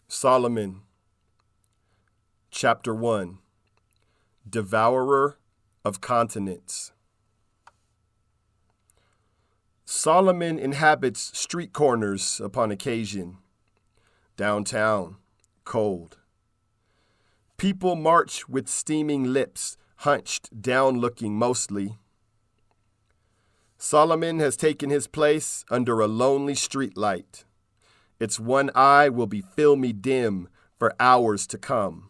Solomen, Chapter 1, Devourer of Continents. Solomen inhabits street corners upon occasion. Downtown, cold. People march with steaming lips, hunched down looking mostly. Solomen has taken his place under a lonely streetlight. Its one eye will be filmy dim for hours to come.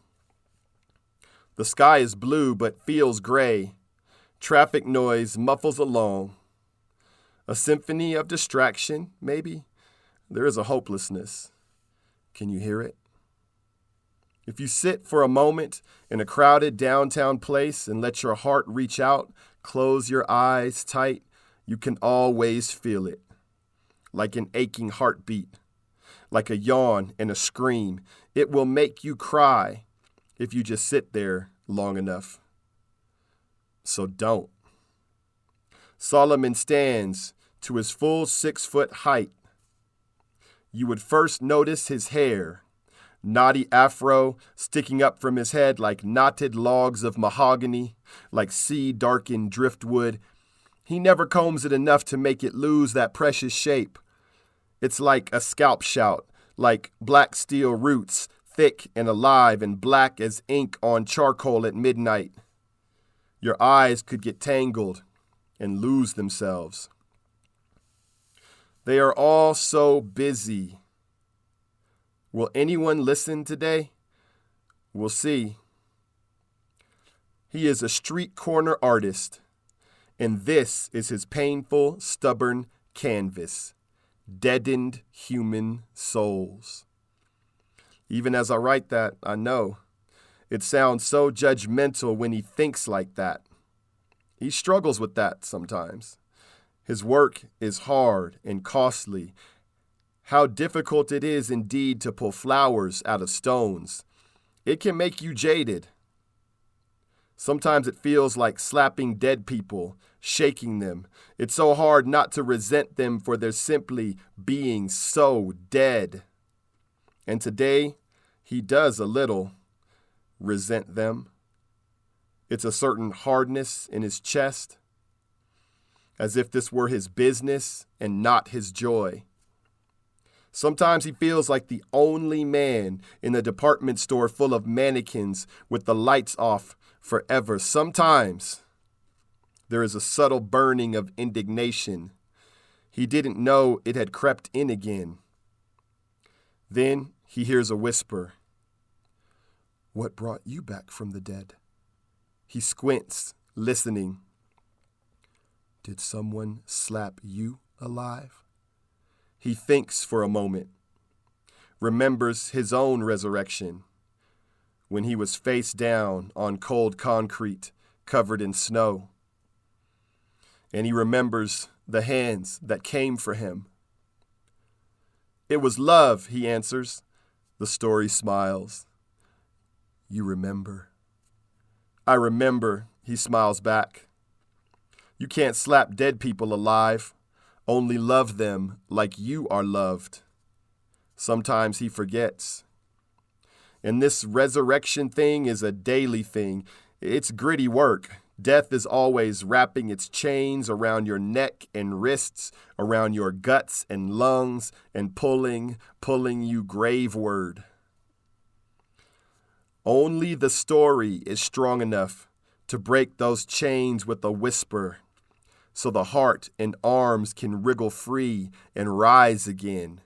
The sky is blue but feels gray. Traffic noise muffles along. A symphony of distraction, maybe. There is a hopelessness. Can you hear it? If you sit for a moment in a crowded downtown place and let your heart reach out, close your eyes tight, you can always feel it. Like an aching heartbeat. Like a yawn and a scream. It will make you cry if you just sit there long enough. So don't. Solomen stands to his full 6-foot height. You would first notice his hair, knotty afro sticking up from his head like knotted logs of mahogany, like sea-darkened driftwood. He never combs it enough to make it lose that precious shape. It's like a scalp shout, like black steel roots, thick and alive and black as ink on charcoal at midnight. Your eyes could get tangled and lose themselves. They are all so busy. Will anyone listen today? We'll see. He is a street corner artist, and this is his painful, stubborn canvas. Deadened human souls. Even as I write that, I know it sounds so judgmental when he thinks like that. He struggles with that sometimes. His work is hard and costly. How difficult it is indeed to pull flowers out of stones. It can make you jaded. Sometimes it feels like slapping dead people, shaking them. It's so hard not to resent them for their simply being so dead. And today, he does a little resent them. It's a certain hardness in his chest, as if this were his business and not his joy. Sometimes he feels like the only man in a department store full of mannequins with the lights off forever. Sometimes there is a subtle burning of indignation. He didn't know it had crept in again. Then he hears a whisper. What brought you back from the dead? He squints, listening. Did someone slap you alive? He thinks for a moment, remembers his own resurrection when he was face down on cold concrete covered in snow. And he remembers the hands that came for him. It was love, he answers. The story smiles. You remember? I remember, he smiles back. You can't slap dead people alive. Only love them like you are loved. Sometimes he forgets. And this resurrection thing is a daily thing. It's gritty work. Death is always wrapping its chains around your neck and wrists, around your guts and lungs, and pulling you graveward. Only the story is strong enough to break those chains with a whisper, so the heart and arms can wriggle free and rise again.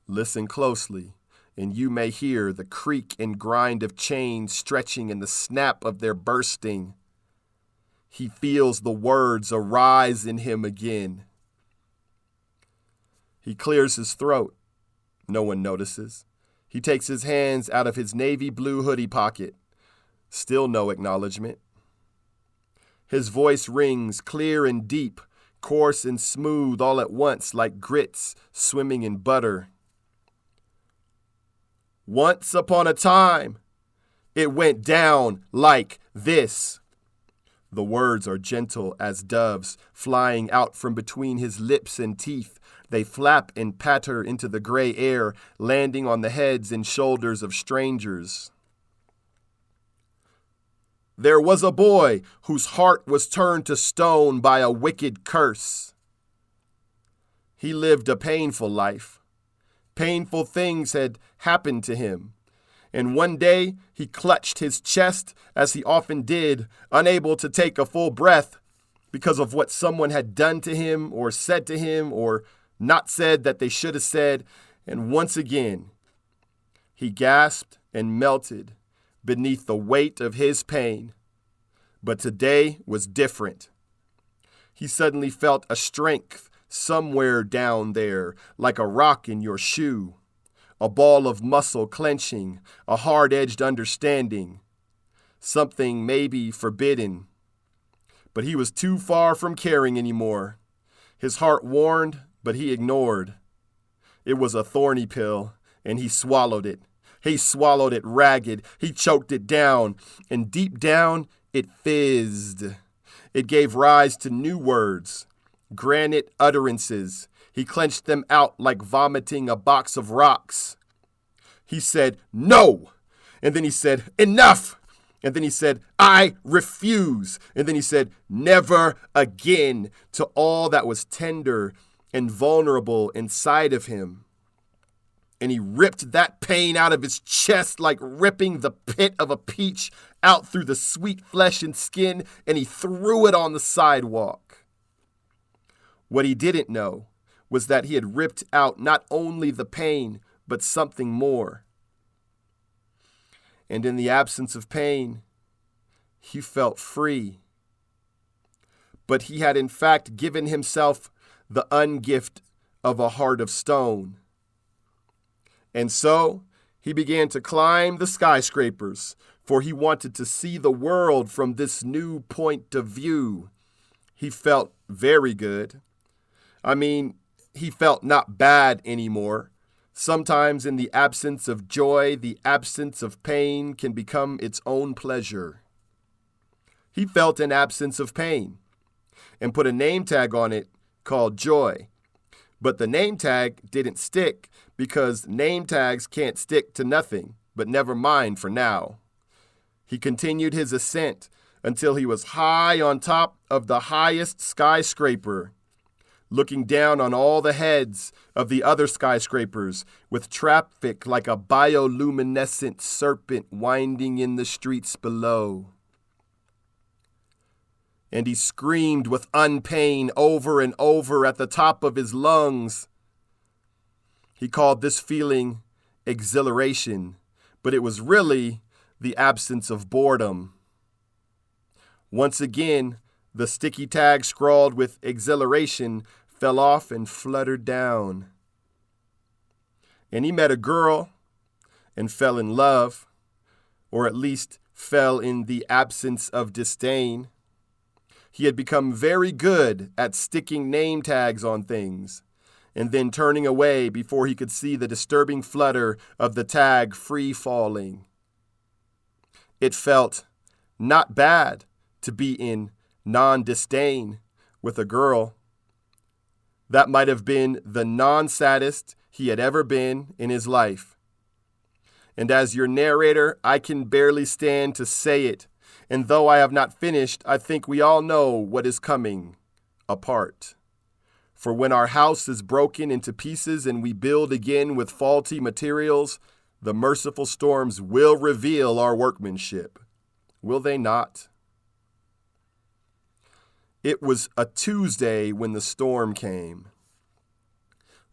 Listen closely, and you may hear the creak and grind of chains stretching and the snap of their bursting. He feels the words arise in him again. He clears his throat. No one notices. He takes his hands out of his navy blue hoodie pocket. Still no acknowledgement. His voice rings clear and deep, coarse and smooth all at once like grits swimming in butter. Once upon a time, It went down like this. The words are gentle as doves flying out from between his lips and teeth. They flap and patter into the gray air, landing on the heads and shoulders of strangers. There was a boy whose heart was turned to stone by a wicked curse. He lived a painful life. Painful things had happened to him. And one day he clutched his chest, as he often did, unable to take a full breath because of what someone had done to him or said to him or not said that they should have said. And once again, he gasped and melted beneath the weight of his pain. But today was different. He suddenly felt a strength somewhere down there, like a rock in your shoe. A ball of muscle clenching, a hard-edged understanding, something maybe forbidden. But he was too far from caring anymore. His heart warned, but he ignored. It was a thorny pill, and he swallowed it. He swallowed it ragged. He choked it down, and deep down it fizzed. It gave rise to new words, granite utterances. He clenched them out like vomiting a box of rocks. He said, "No!" And then he said, "Enough!" And then he said, "I refuse." And then he said, "Never again," to all that was tender and vulnerable inside of him. And he ripped that pain out of his chest like ripping the pit of a peach out through the sweet flesh and skin, and he threw it on the sidewalk. What he didn't know was that he had ripped out not only the pain, but something more. And in the absence of pain, he felt free. But he had in fact given himself the ungift of a heart of stone. And so he began to climb the skyscrapers, for he wanted to see the world from this new point of view. He felt very good. He felt not bad anymore. Sometimes in the absence of joy, the absence of pain can become its own pleasure. He felt an absence of pain and put a name tag on it called joy. But the name tag didn't stick because name tags can't stick to nothing, but never mind for now. He continued his ascent until he was high on top of the highest skyscraper, looking down on all the heads of the other skyscrapers with traffic like a bioluminescent serpent winding in the streets below. And he screamed with unpain over and over at the top of his lungs. He called this feeling exhilaration, but it was really the absence of boredom. Once again, the sticky tag scrawled with exhilaration fell off and fluttered down. And he met a girl and fell in love, or at least fell in the absence of disdain. He had become very good at sticking name tags on things and then turning away before he could see the disturbing flutter of the tag free falling. It felt not bad to be in non-disdain with a girl. That might have been the non-saddest he had ever been in his life. And as your narrator, I can barely stand to say it. And though I have not finished, I think we all know what is coming apart. For when our house is broken into pieces and we build again with faulty materials, the merciful storms will reveal our workmanship. Will they not? It was a Tuesday when the storm came.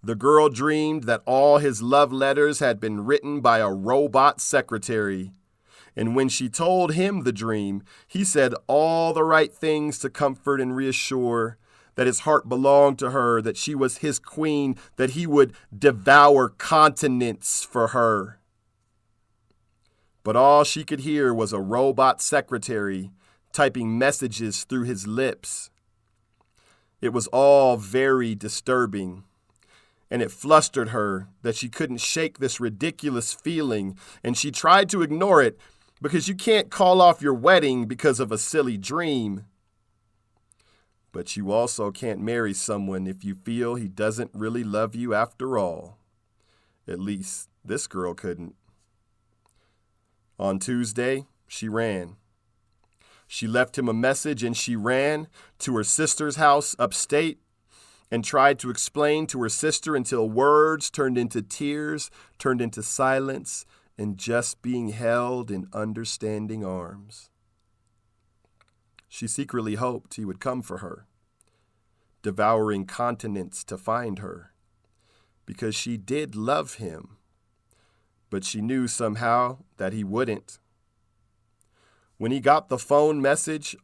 The girl dreamed that all his love letters had been written by a robot secretary. And when she told him the dream, he said all the right things to comfort and reassure, that his heart belonged to her, that she was his queen, that he would devour continents for her. But all she could hear was a robot secretary typing messages through his lips. It was all very disturbing, and it flustered her that she couldn't shake this ridiculous feeling, and she tried to ignore it, because you can't call off your wedding because of a silly dream. But you also can't marry someone if you feel he doesn't really love you after all. At least this girl couldn't. On Tuesday, she ran. She left him a message and she ran to her sister's house upstate and tried to explain to her sister until words turned into tears, turned into silence, and just being held in understanding arms. She secretly hoped he would come for her, devouring continents to find her, because she did love him, but she knew somehow that he wouldn't. When he got the phone message,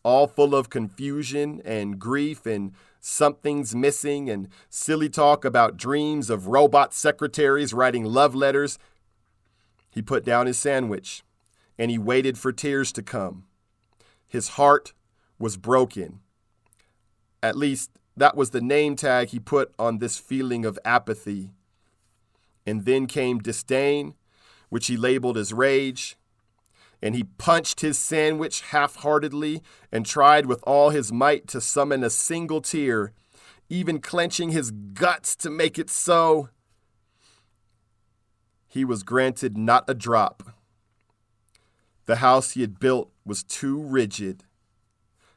all full of confusion and grief and something's missing and silly talk about dreams of robot secretaries writing love letters, he put down his sandwich and he waited for tears to come. His heart was broken. At least that was the name tag he put on this feeling of apathy. And then came disdain, which he labeled as rage. And he punched his sandwich half-heartedly and tried with all his might to summon a single tear, even clenching his guts to make it so. He was granted not a drop. The house he had built was too rigid,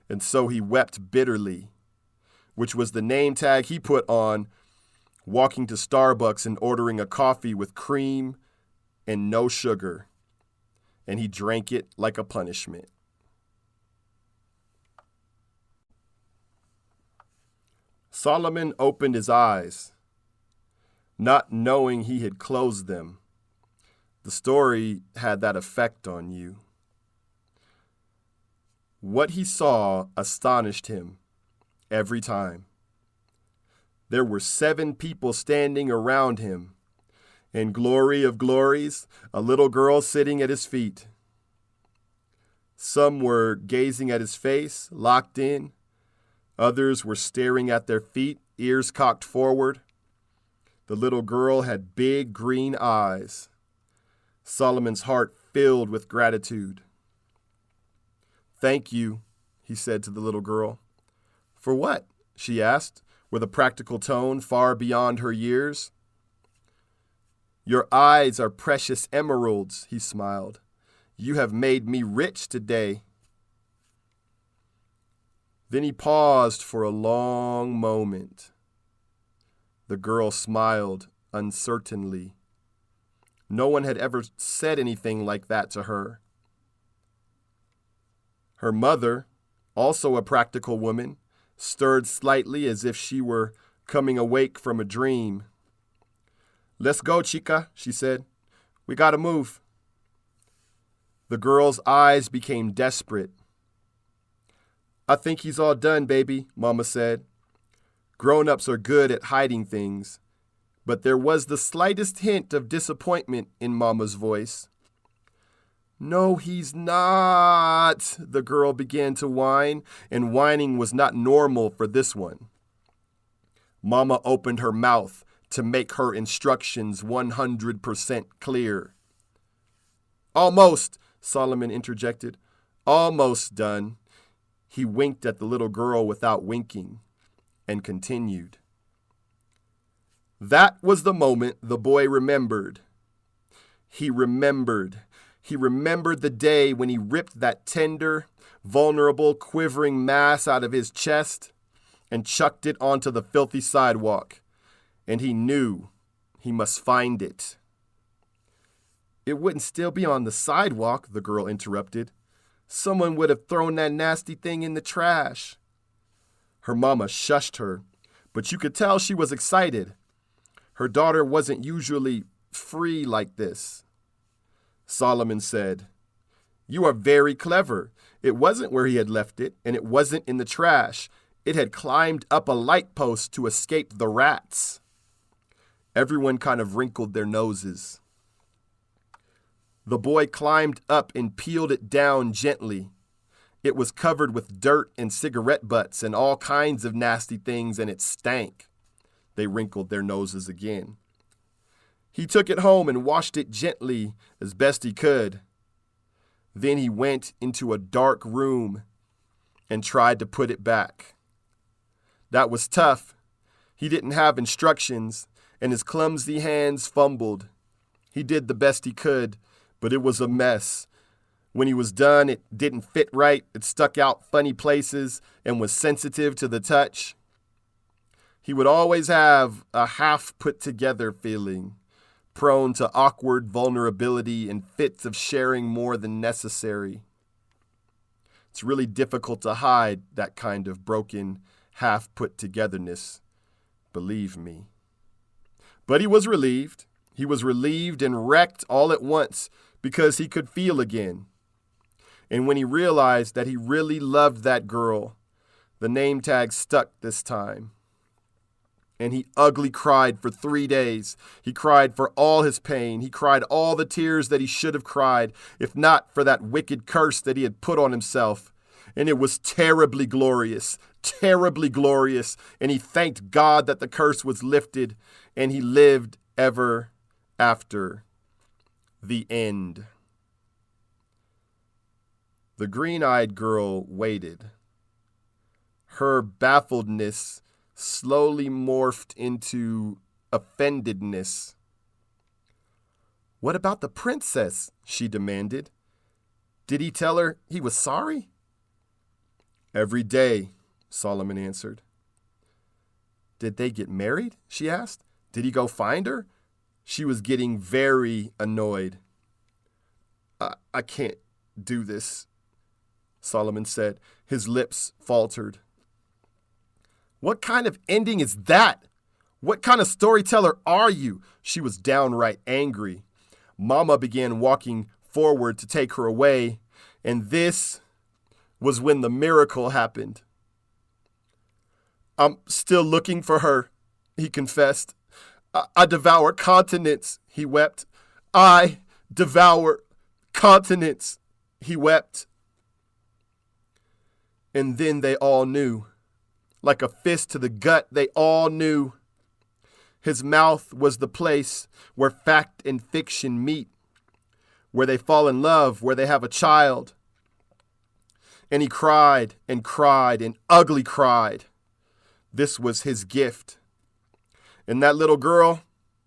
and so he wept bitterly, which was the name tag he put on walking to Starbucks and ordering a coffee with cream and no sugar. And he drank it like a punishment. Solomen opened his eyes, not knowing he had closed them. The story had that effect on you. What he saw astonished him every time. There were 7 people standing around him. In glory of glories, a little girl sitting at his feet. Some were gazing at his face, locked in. Others were staring at their feet, ears cocked forward. The little girl had big green eyes. Solomen's heart filled with gratitude. "Thank you," he said to the little girl. "For what?" she asked, with a practical tone far beyond her years. "Your eyes are precious emeralds," he smiled. "You have made me rich today." Then he paused for a long moment. The girl smiled uncertainly. No one had ever said anything like that to her. Her mother, also a practical woman, stirred slightly as if she were coming awake from a dream. "Let's go, chica," she said. "We gotta move." The girl's eyes became desperate. "I think he's all done, baby," Mama said. Grown-ups are good at hiding things, but there was the slightest hint of disappointment in Mama's voice. "No, he's not," the girl began to whine, and whining was not normal for this one. Mama opened her mouth to make her instructions 100% clear. "Almost," Solomen interjected. "Almost done." He winked at the little girl without winking and continued. That was the moment the boy remembered. He remembered the day when he ripped that tender, vulnerable, quivering mass out of his chest and chucked it onto the filthy sidewalk. And he knew he must find it. "It wouldn't still be on the sidewalk," the girl interrupted. "Someone would have thrown that nasty thing in the trash." Her mama shushed her, but you could tell she was excited. Her daughter wasn't usually free like this. Solomen said, "You are very clever. It wasn't where he had left it, and it wasn't in the trash. It had climbed up a light post to escape the rats." Everyone kind of wrinkled their noses. The boy climbed up and peeled it down gently. It was covered with dirt and cigarette butts and all kinds of nasty things, and it stank. They wrinkled their noses again. He took it home and washed it gently as best he could. Then he went into a dark room and tried to put it back. That was tough. He didn't have instructions, and his clumsy hands fumbled. He did the best he could, but it was a mess. When he was done, it didn't fit right. It stuck out funny places and was sensitive to the touch. He would always have a half put together feeling, prone to awkward vulnerability and fits of sharing more than necessary. It's really difficult to hide that kind of broken, half put togetherness, believe me. But he was relieved. He was relieved and wrecked all at once because he could feel again. And when he realized that he really loved that girl, the name tag stuck this time. And he ugly cried for 3 days. He cried for all his pain. He cried all the tears that he should have cried, if not for that wicked curse that he had put on himself. And it was terribly glorious. And he thanked God that the curse was lifted, and he lived ever after. The end. The green-eyed girl waited. Her baffledness slowly morphed into offendedness. "What about the princess?" she demanded. "Did he tell her he was sorry?" "Every day," Solomen answered. "Did they get married?" she asked. "Did he go find her?" She was getting very annoyed. I can't do this," Solomen said. His lips faltered. "What kind of ending is that? What kind of storyteller are you?" She was downright angry. Mama began walking forward to take her away, and this was when the miracle happened. "I'm still looking for her," he confessed. I devour continents," he wept. "I devour continents," he wept. And then they all knew. Like a fist to the gut, they all knew. His mouth was the place where fact and fiction meet, where they fall in love, where they have a child. And he cried and cried and ugly cried. This was his gift. And that little girl,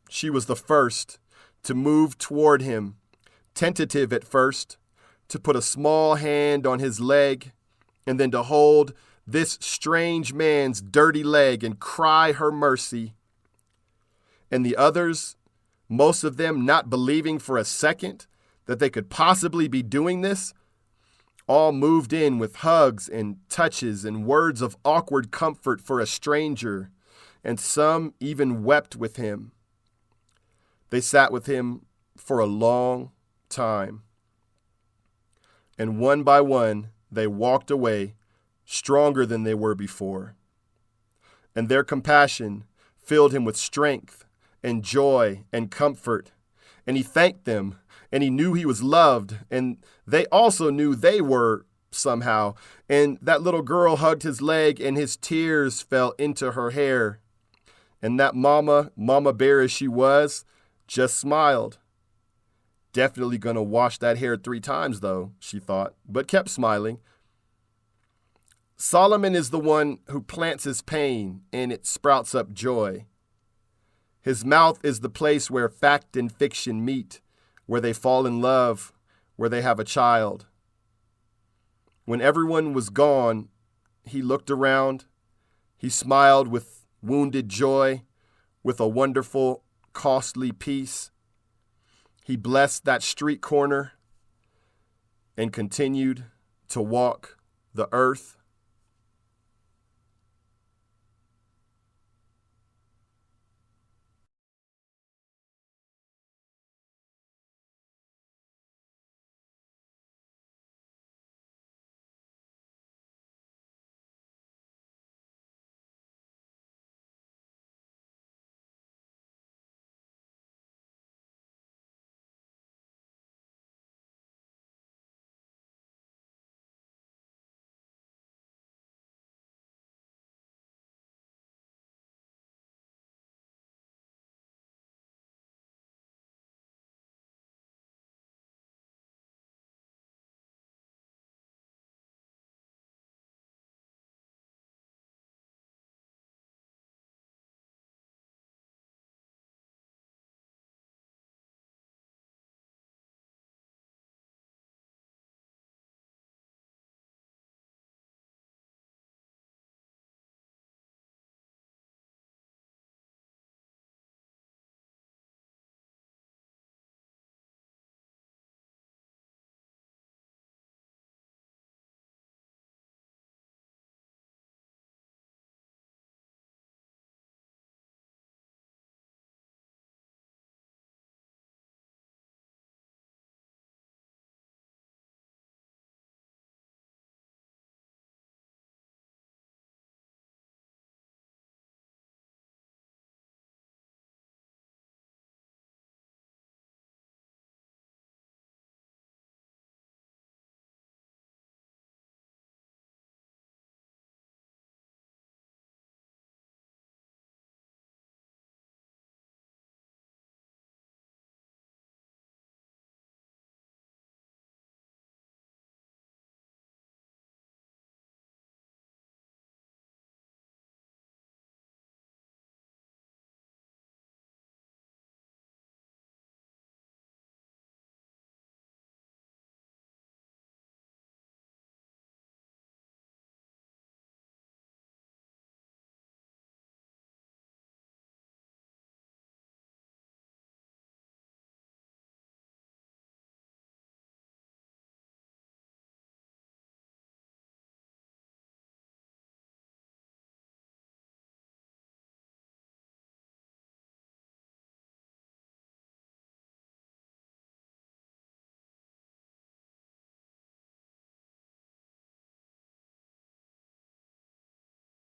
she was the first to move toward him, tentative at first, to put a small hand on his leg, and then to hold this strange man's dirty leg and cry her mercy. And the others, most of them not believing for a second that they could possibly be doing this, all moved in with hugs and touches and words of awkward comfort for a stranger, and some even wept with him. They sat with him for a long time. And one by one, they walked away stronger than they were before. And their compassion filled him with strength and joy and comfort. And he thanked them, and he knew he was loved, and they also knew they were somehow. And that little girl hugged his leg, and his tears fell into her hair. And that mama bear as she was, just smiled. Definitely gonna wash that hair 3 times though, she thought, but kept smiling. Solomen is the one who plants his pain, and it sprouts up joy. His mouth is the place where fact and fiction meet, where they fall in love, where they have a child. When everyone was gone, he looked around. He smiled with wounded joy, with a wonderful, costly peace. He blessed that street corner and continued to walk the earth.